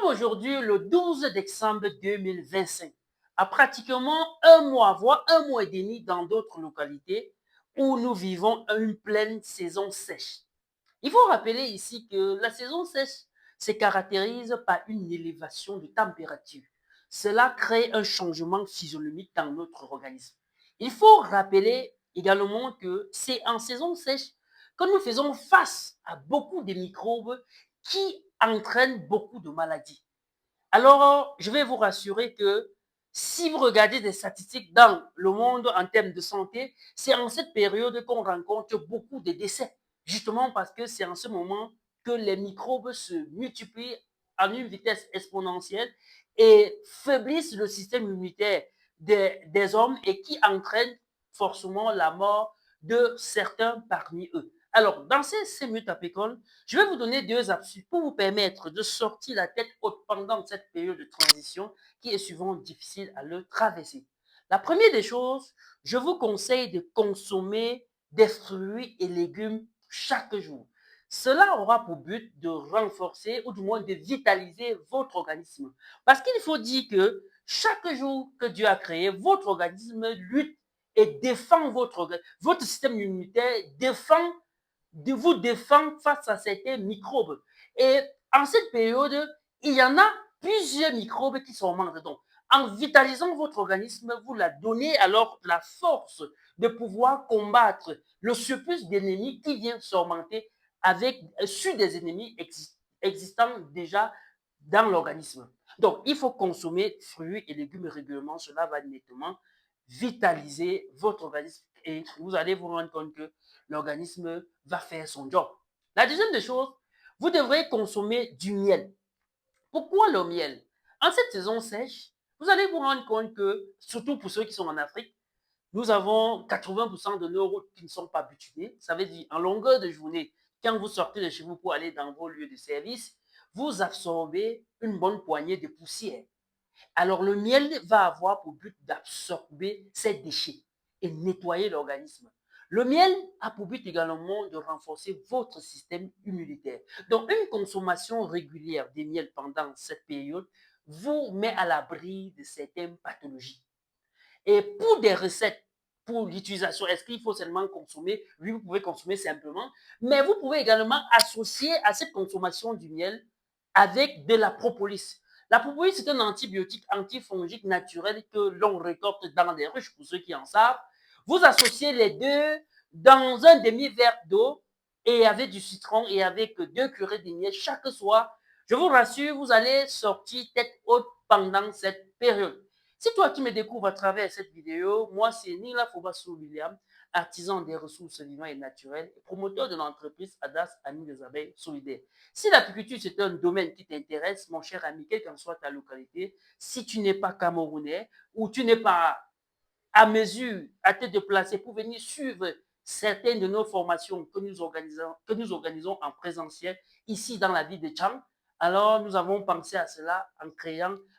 aujourd'hui le 12 décembre 2025, à pratiquement un mois, voire un mois et demi dans d'autres localités où nous vivons une pleine saison sèche. Il faut rappeler ici que la saison sèche se caractérise par une élévation de température. Cela crée un changement physionomique dans notre organisme. Il faut rappeler également que c'est en saison sèche que nous faisons face à beaucoup de microbes qui entraînent beaucoup de maladies. Alors, je vais vous rassurer que si vous regardez des statistiques dans le monde en termes de santé, c'est en cette période qu'on rencontre beaucoup de décès, justement parce que c'est en ce moment que les microbes se multiplient en une vitesse exponentielle et faiblissent le système immunitaire des hommes et qui entraînent forcément la mort de certains parmi eux. Alors, dans ces mutapécoles, je vais vous donner deux astuces pour vous permettre de sortir la tête haute pendant cette période de transition qui est souvent difficile à le traverser. La première des choses, je vous conseille de consommer des fruits et légumes chaque jour. Cela aura pour but de renforcer ou du moins de vitaliser votre organisme. Parce qu'il faut dire que chaque jour que Dieu a créé, votre organisme lutte et défend votre système immunitaire, vous défend face à certains microbes. Et en cette période, il y en a plusieurs microbes qui sont morts. Donc, en vitalisant votre organisme, vous la donnez alors la force de pouvoir combattre le surplus d'ennemis qui vient s'augmenter sur des ennemis existants déjà dans l'organisme. Donc, il faut consommer fruits et légumes régulièrement. Cela va nettement vitaliser votre organisme et vous allez vous rendre compte que l'organisme va faire son job. La deuxième des choses, vous devrez consommer du miel. Pourquoi le miel? En cette saison sèche, vous allez vous rendre compte que, surtout pour ceux qui sont en Afrique, nous avons 80% de nos routes qui ne sont pas bitunées. Ça veut dire, en longueur de journée, quand vous sortez de chez vous pour aller dans vos lieux de service, vous absorbez une bonne poignée de poussière. Alors, le miel va avoir pour but d'absorber ces déchets et nettoyer l'organisme. Le miel a pour but également de renforcer votre système immunitaire. Donc, une consommation régulière des miels pendant cette période vous met à l'abri de certaines pathologies. Et pour des recettes, pour l'utilisation, est-ce qu'il faut seulement consommer? Oui, vous pouvez consommer simplement, mais vous pouvez également associer à cette consommation du miel avec de la propolis. La propolis, c'est un antibiotique antifongique naturel que l'on récolte dans les ruches, pour ceux qui en savent. Vous associez les deux dans un demi-verre d'eau et avec du citron et avec 2 cuillerées de miel chaque soir. Je vous rassure, vous allez sortir tête haute pendant cette période. Si toi qui me découvres à travers cette vidéo, moi c'est Nila Fobassou William, artisan des ressources vivantes et naturelles et promoteur de l'entreprise Adas Amis des abeilles solidaires. Si l'apiculture c'est un domaine qui t'intéresse, mon cher ami, quelle qu'en soit ta localité, si tu n'es pas camerounais ou tu n'es pas à mesure à te déplacer pour venir suivre certaines de nos formations que nous organisons en présentiel ici dans la ville de Chang. Alors, nous avons pensé à cela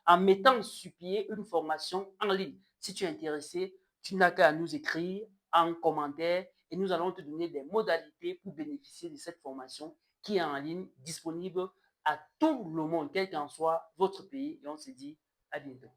en mettant sur pied une formation en ligne. Si tu es intéressé, tu n'as qu'à nous écrire en commentaire et nous allons te donner des modalités pour bénéficier de cette formation qui est en ligne, disponible à tout le monde, quel qu'en soit votre pays. Et on se dit à bientôt.